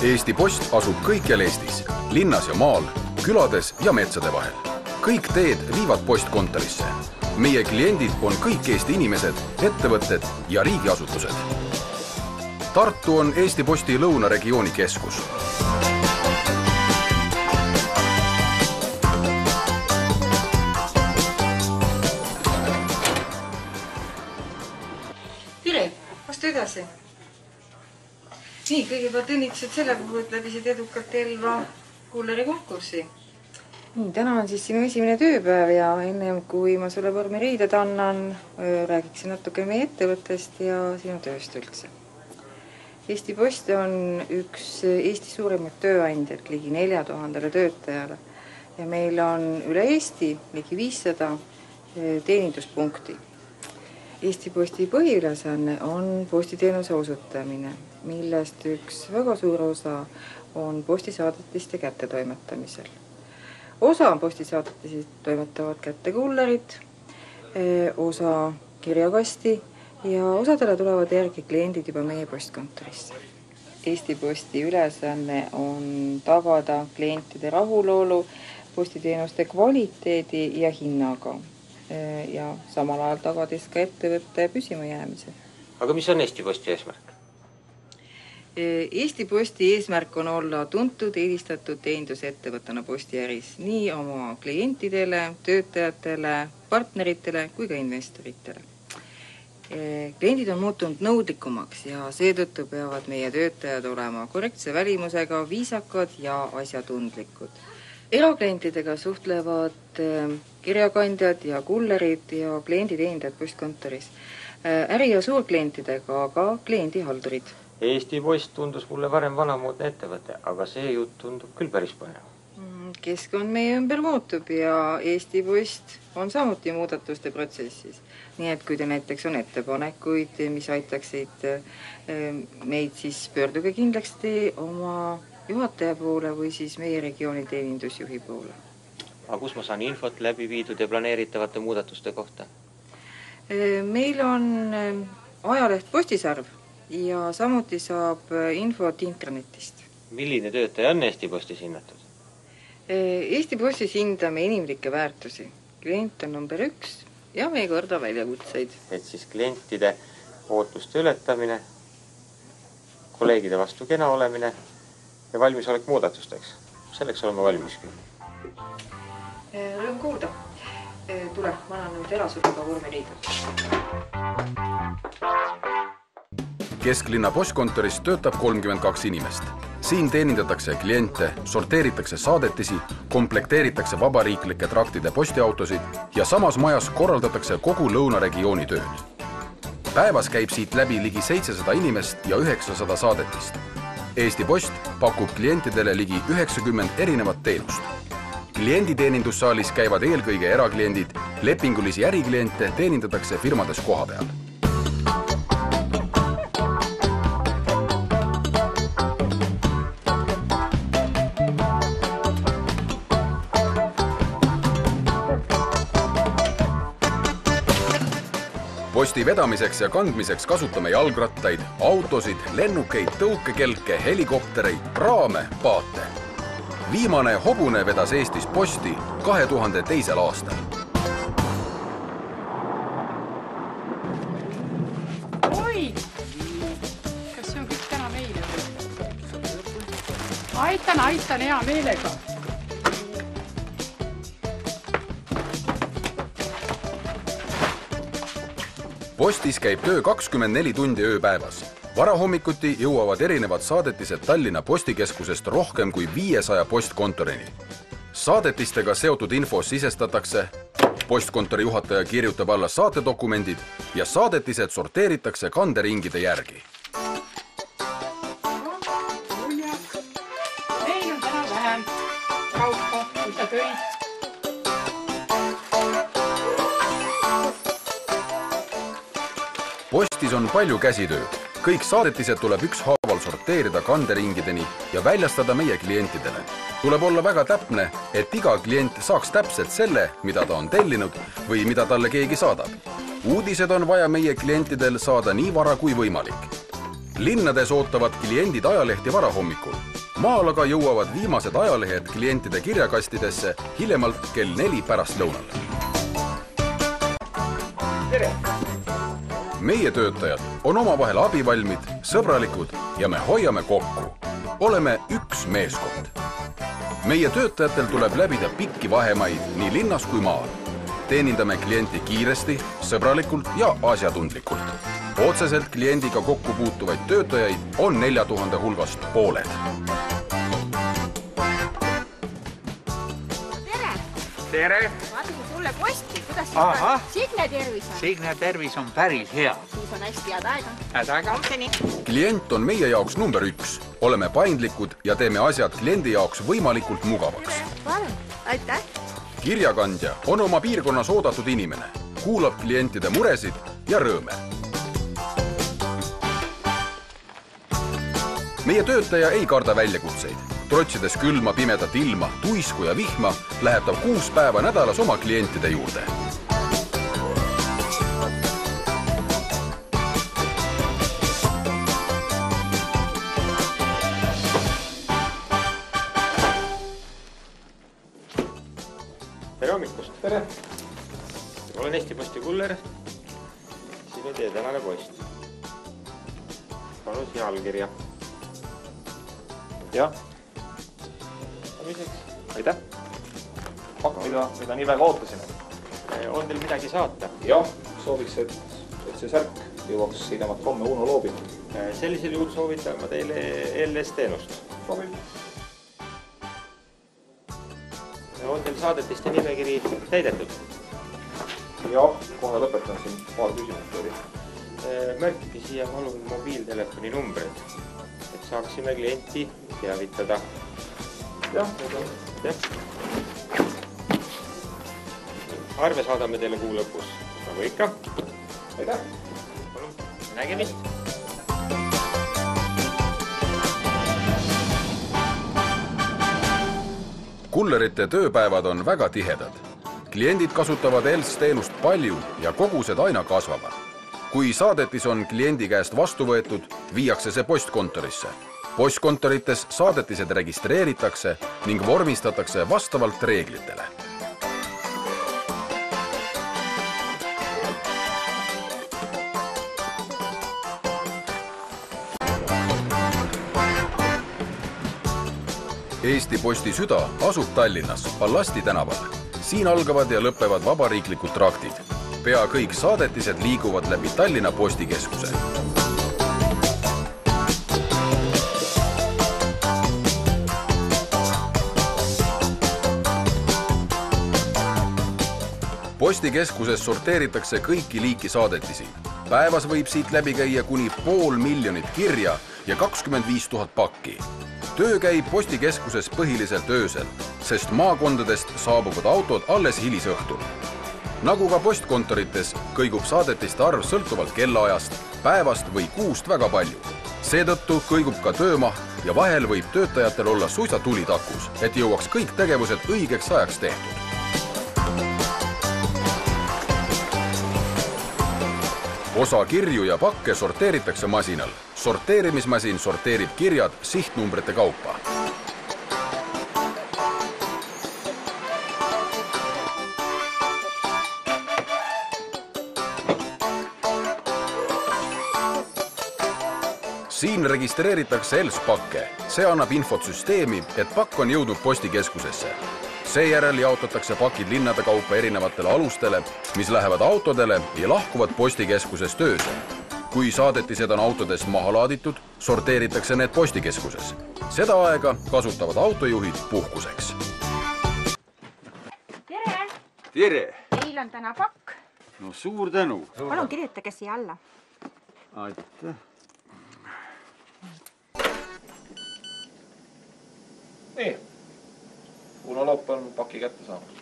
Eesti Post asub kõikjal Eestis, linnas ja maal, külades ja metsade vahel. Kõik teed viivad postkontorisse. Meie kliendid on kõik Eesti inimesed, ettevõtted ja riigiasutused. Tartu on Eesti Posti lõunaregiooni keskus. Tere, astu edasi. Nii, kõigepealt õnnitlused selle puhul, et läbisid edukalt Elva kulleri konkurssi. Nii, täna on siis sinu esimene tööpäev ja ennem kui ma sulle vormiriided annan, räägiksin natuke meie ettevõttest ja sinu tööst üldse. Eesti Post on üks Eesti suurimaid tööandjad ligi 4000 töötajale ja meil on üle Eesti ligi 500 teeninduspunkti. Eesti Posti põhiülesanne on postiteenuse osutamine, millest üks väga suur osa on postisaadetiste kättetoimetamisel. Osa postisaadetisi toimetavad kätte kullerid, osa kirjakasti ja osadele tulevad järgi kliendid juba meie postkontorisse. Eesti Posti ülesanne on tagada klientide rahulolu, postiteenuste kvaliteedi ja hinnaga ja samal ajal tagades ka ettevõtte püsima jäämise. Aga mis on Eesti Posti eesmärk? Eesti Posti eesmärk on olla tuntud eelistatud teenindusettevõttena postiäris nii oma klientidele, töötajatele, partneritele kui ka investoritele. Kliendid on muutunud nõudlikumaks ja seetõttu peavad meie töötajad olema korrektse välimusega, viisakad ja asjatundlikud. Eraklientidega suhtlevad kirjakandjad ja kullerid ja klienditeenindajad postkontoris. Äri- ja suurklientidega ka kliendihaldurid. Eesti Post tundus mulle varem vanamoodne ettevõte, aga see jutt tundub küll päris põnev. Keskkond meie ümber muutub ja Eesti Post on samuti muudatuste protsessis. Nii et kui te näiteks on ettepanekuid, mis aitaksid meid, siis pöörduge kindlasti oma juhataja poole või siis meie regiooni teenindusjuhi poole. Aga kus ma saan infot läbi viidud ja planeeritavate muudatuste kohta? Meil on ajaleht Postisarv ja samuti saab infot internetist. Milline töötaja on Eesti Postis hinnatud? Eesti Postis hindame inimlikke väärtusi. Klient on number 1 ja me ei korda väljakutseid. Et siis klientide ootuste ületamine, kolleegide vastu kena olemine ja valmisolek muudatusteks. Selleks oleme valmis küll. Rõõm kuulda. Tule, ma annan nüüd erasuga vormiriided. Kesklinna postkontoris töötab 32 inimest. Siin teenindatakse kliente, sorteeritakse saadetisi, komplekteeritakse vabariiklike traktide postiautosid ja samas majas korraldatakse kogu lõunaregiooni tööd. Päevas käib siit läbi ligi 700 inimest ja 900 saadetist. Eesti Post pakub klientidele ligi 90 erinevat teenust. Klienditeenindussaalis käivad eelkõige erakliendid, lepingulisi ärikliente teenindatakse firmades koha peal. Posti vedamiseks ja kandmiseks kasutame jalgrattaid, autosid, lennukeid, tõukekelke, helikoptereid, praame, paate. Viimane hobune vedas Eestis posti 2002. aastal. Oi! Kas see on kõik täna meile? Aitan hea meelega. Postis käib töö 24 tundi ööpäevas. Varahommikuti jõuavad erinevad saadetised Tallinna postikeskusest rohkem kui 500 postkontorini. Saadetistega seotud info sisestatakse, postkontori juhataja kirjutab alla saatedokumendid ja saadetised sorteeritakse kanderingide järgi. Meil on täna vähem kaupa, kui sa tõid. Postis on palju käsitööd. Kõik saadetised tuleb ükshaaval sorteerida kanderingideni ja väljastada meie klientidele. Tuleb olla väga täpne, et iga klient saaks täpselt selle, mida ta on tellinud või mida talle keegi saadab. Uudised on vaja meie klientidel saada nii vara kui võimalik. Linnades ootavad kliendid ajalehti varahommikul. Maal aga jõuavad viimased ajalehed klientide kirjakastidesse hiljemalt kell 4 pärastlõunal. Tere! Meie töötajad on omavahel abivalmid, sõbralikud ja me hoiame kokku. Oleme üks meeskond. Meie töötajatel tuleb läbida pikki vahemaid nii linnas kui maal. Teenindame klienti kiiresti, sõbralikult ja asjatundlikult. Otseselt kliendiga kokku puutuvaid töötajaid on 4000 hulgast pooled. Tere! Tere! Ma tegin sulle posti, kuidas siis Aha. on? Signe tervis on. Signe tervis on päris hea. Siis on hästi head aega. Head aega. Homseni. Klient on meie jaoks number 1. Oleme paindlikud ja teeme asjad kliendi jaoks võimalikult mugavaks. Palun, aitäh. Kirjakandja on oma piirkonnas oodatud inimene, kuulab klientide muresid ja rõõme. Meie töötaja ei karda väljakutseid. Trotsides külma, pimedat ilma, tuisku ja vihma, läheb ta 6 päeva nädalas oma klientide juurde. Tere hommikust! Tere! Olen Eesti Posti kuller. Siin on teie tänane post. Palun siia allkirja. Jah, Saamiseks. aitäh. Mida nii väga ootasin? On teil midagi saata? Jah, sooviks, et see särk jõuaks hiljemalt homme Uno Loobini. Sellisel juhul soovitan ma teile LS teenust. Sobib. On teil saadetiste nimekiri täidetud? Jah, kohe lõpetan siin paar küsimust oli. Märkige siia palun mobiiltelefoni numbrid, et saaksime klienti teavitada. Jah, Arve saadame teile kuu lõpus, nagu ikka. aitäh. Palun, nägemist! Kullerite tööpäevad on väga tihedad. Kliendid kasutavad ELS teenust palju ja kogused aina kasvavad. Kui saadetis on kliendi käest vastu võetud, viiakse see postkontorisse. Postkontorites saadetised registreeritakse ning vormistatakse vastavalt reeglitele. Eesti Posti süda asub Tallinnas, Pallasti tänaval. Siin algavad ja lõpevad vabariiklikud traktid. Pea kõik saadetised liiguvad läbi Tallinna Postikeskuse. Postikeskuses sorteeritakse kõiki liiki saadetisi. Päevas võib siit läbi käia kuni 500 000 kirja ja 25 000 pakki. Töö käib postikeskuses põhiliselt öösel, sest maakondadest saabuvad autod alles hilisõhtul. Nagu ka postkontorites kõigub saadetiste arv sõltuvalt kellaajast, päevast või kuust väga palju. Seetõttu kõigub ka töömaht ja vahel võib töötajatel olla suisa tuli takus, et jõuaks kõik tegevused õigeks ajaks tehtud. Osa kirju ja pakke sorteeritakse masinal. Sorteerimismasin sorteerib kirjad sihtnumbrite kaupa. Siin registreeritakse ELS pakke. See annab infot süsteemi, et pakk on jõudnud postikeskusesse. Seejärel jaotatakse pakid linnade kaupa erinevatele alustele, mis lähevad autodele ja lahkuvad postikeskusest öösel. Kui saadetised on autodest maha laaditud, sorteeritakse need postikeskuses. Seda aega kasutavad autojuhid puhkuseks. Tere! Tere! Teil on täna pakk. No suur tänu! Palun kirjutage siia alla. Aitäh! Nii, Uno Loop on paki kätte saanud.